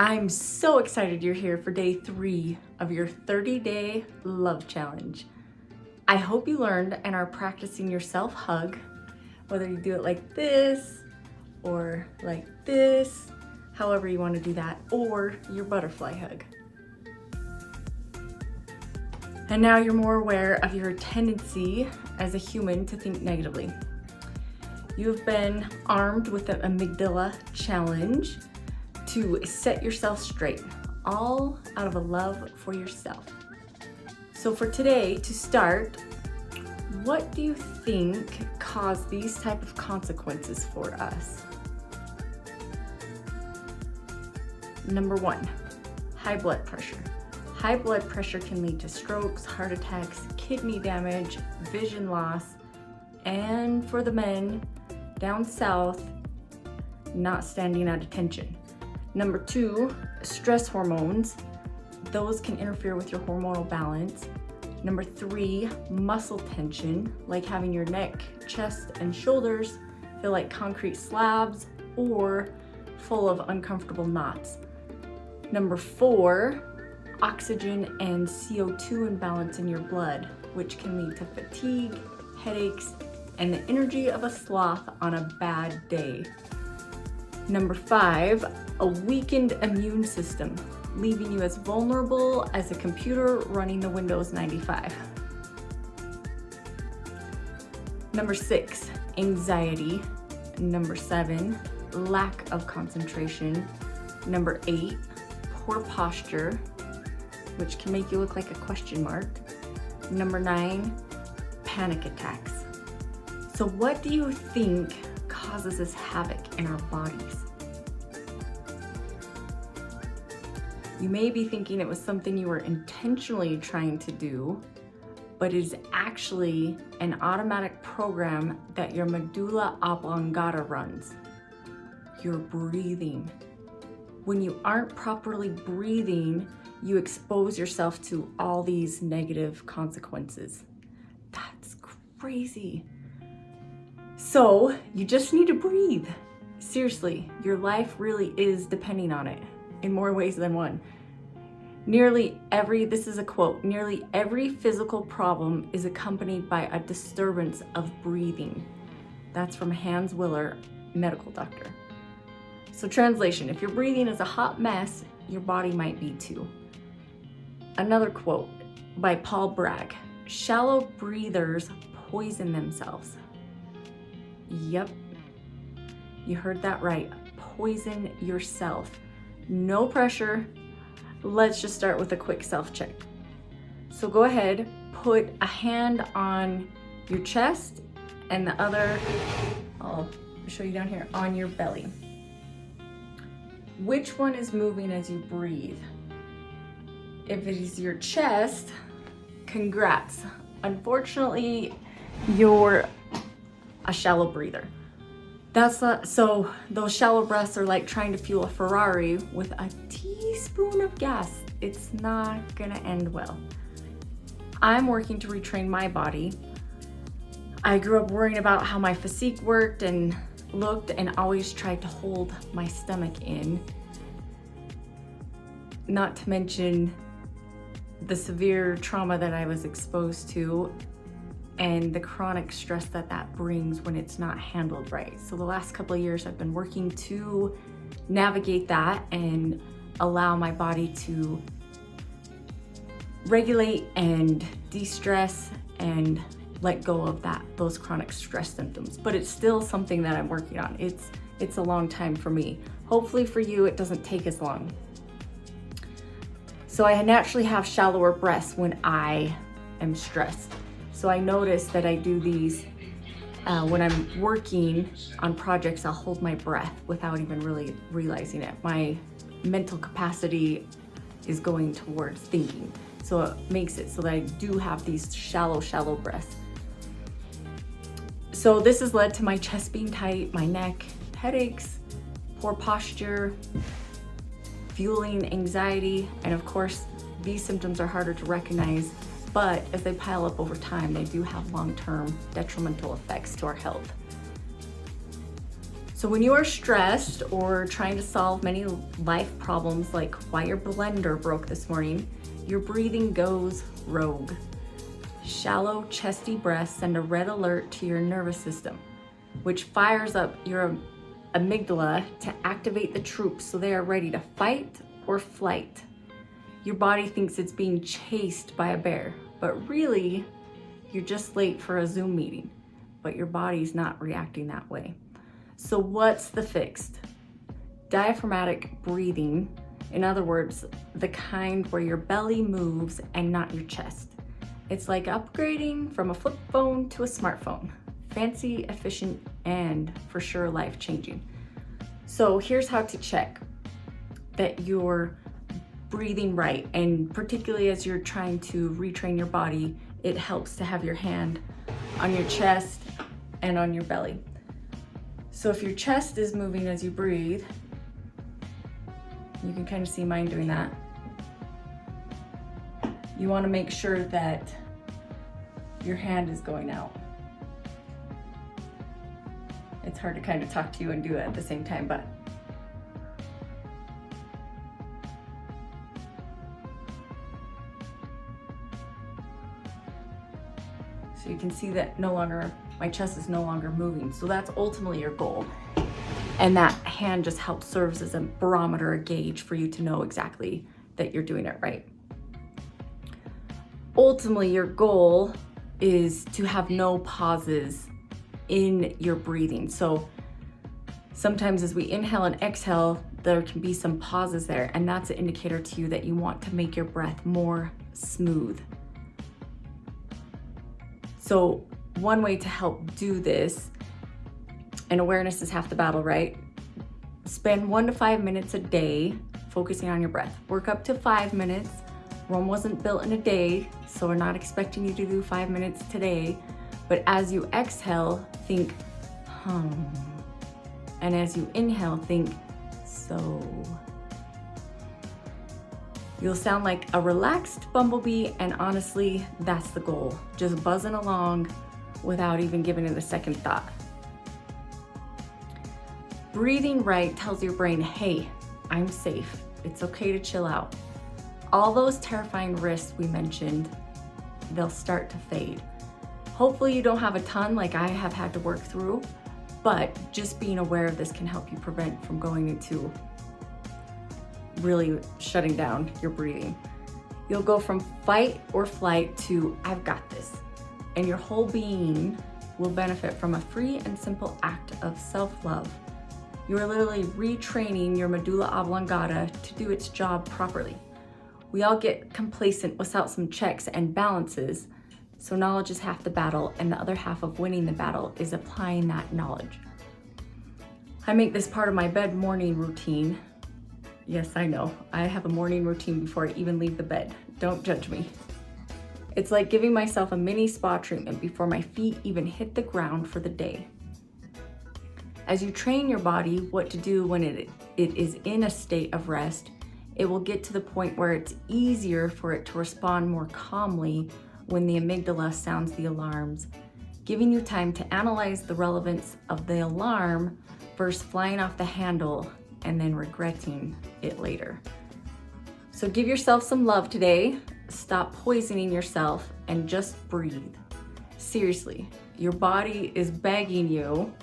I'm so excited you're here for day 3 of your 30-day love challenge. I hope you learned and are practicing your self-hug, whether you do it like this or like this, however you want to do that, or your butterfly hug. And now you're more aware of your tendency as a human to think negatively. You've been armed with the medulla challenge to set yourself straight, all out of a love for yourself. So for today, to start, what do you think caused these type of consequences for us? Number 1, high blood pressure. High blood pressure can lead to strokes, heart attacks, kidney damage, vision loss, and for the men down south, not standing at attention. Number 2, stress hormones. Those can interfere with your hormonal balance. Number 3, muscle tension, like having your neck, chest, and shoulders feel like concrete slabs or full of uncomfortable knots. Number 4, oxygen and CO2 imbalance in your blood, which can lead to fatigue, headaches, and the energy of a sloth on a bad day. Number 5, a weakened immune system, leaving you as vulnerable as a computer running the Windows 95. Number 6, anxiety. Number 7, lack of concentration. Number 8, poor posture, which can make you look like a question mark. Number 9, panic attacks. So what do you think causes this havoc in our bodies? You may be thinking it was something you were intentionally trying to do, but it is actually an automatic program that your medulla oblongata runs. Your breathing. When you aren't properly breathing, you expose yourself to all these negative consequences. That's crazy. So you just need to breathe. Seriously, your life really is depending on it in more ways than one. This is a quote, nearly every physical problem is accompanied by a disturbance of breathing. That's from Hans Willer, medical doctor. So translation, if your breathing is a hot mess, your body might be too. Another quote by Paul Bragg, shallow breathers poison themselves. Yep, you heard that right. Poison yourself. No pressure. Let's just start with a quick self-check. So go ahead, put a hand on your chest and the other, I'll show you down here, on your belly. Which one is moving as you breathe? If it is your chest, congrats. Unfortunately, you're a shallow breather. So those shallow breaths are like trying to fuel a Ferrari with a teaspoon of gas. It's not gonna end well. I'm working to retrain my body. I grew up worrying about how my physique worked and looked and always tried to hold my stomach in. Not to mention the severe trauma that I was exposed to and the chronic stress that brings when it's not handled right. So the last couple of years I've been working to navigate that and allow my body to regulate and de-stress and let go of those chronic stress symptoms. But it's still something that I'm working on. It's a long time for me. Hopefully for you, it doesn't take as long. So I naturally have shallower breaths when I am stressed. So I notice that I do these when I'm working on projects. I'll hold my breath without even really realizing it. My mental capacity is going towards thinking. So it makes it so that I do have these shallow breaths. So this has led to my chest being tight, my neck, headaches, poor posture, fueling anxiety, and of course, these symptoms are harder to recognize, but as they pile up over time, they do have long-term detrimental effects to our health. So when you are stressed or trying to solve many life problems like why your blender broke this morning, your breathing goes rogue. Shallow, chesty breaths send a red alert to your nervous system, which fires up your amygdala to activate the troops so they are ready to fight or flight. Your body thinks it's being chased by a bear, but really, you're just late for a Zoom meeting, but your body's not reacting that way. So what's the fix? Diaphragmatic breathing, in other words, the kind where your belly moves and not your chest. It's like upgrading from a flip phone to a smartphone. Fancy, efficient, and for sure life-changing. So here's how to check that you're breathing right, and particularly as you're trying to retrain your body, it helps to have your hand on your chest and on your belly. So if your chest is moving as you breathe, you can kind of see mine doing that. You want to make sure that your hand is going out. It's hard to kind of talk to you and do it at the same time, but so you can see that my chest is no longer moving. So that's ultimately your goal. And that hand just helps serves as a barometer, a gauge for you to know exactly that you're doing it right. Ultimately, your goal is to have no pauses in your breathing. So sometimes as we inhale and exhale, there can be some pauses there, and that's an indicator to you that you want to make your breath more smooth. So one way to help do this, and awareness is half the battle, right? Spend 1 to 5 minutes a day focusing on your breath. Work up to 5 minutes. Rome wasn't built in a day, so we're not expecting you to do 5 minutes today. But as you exhale, think, hum. And as you inhale, think, so. You'll sound like a relaxed bumblebee, and honestly, that's the goal. Just buzzing along without even giving it a second thought. Breathing right tells your brain, hey, I'm safe. It's okay to chill out. All those terrifying risks we mentioned, they'll start to fade. Hopefully you don't have a ton like I have had to work through, but just being aware of this can help you prevent from going into really shutting down your breathing. You'll go from fight or flight to I've got this, and your whole being will benefit from a free and simple act of self-love. You are literally retraining your medulla oblongata to do its job properly. We all get complacent without some checks and balances, so knowledge is half the battle, and the other half of winning the battle is applying that knowledge. I make this part of my bed morning routine. Yes, I know, I have a morning routine before I even leave the bed. Don't judge me. It's like giving myself a mini spa treatment before my feet even hit the ground for the day. As you train your body what to do when it is in a state of rest, it will get to the point where it's easier for it to respond more calmly when the amygdala sounds the alarms, giving you time to analyze the relevance of the alarm versus flying off the handle and then regretting it later. So give yourself some love today, stop poisoning yourself, and just breathe. Seriously, your body is begging you.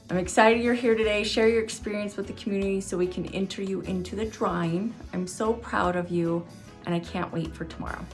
I'm excited you're here today. Share your experience with the community so we can enter you into the drawing. I'm so proud of you, and I can't wait for tomorrow.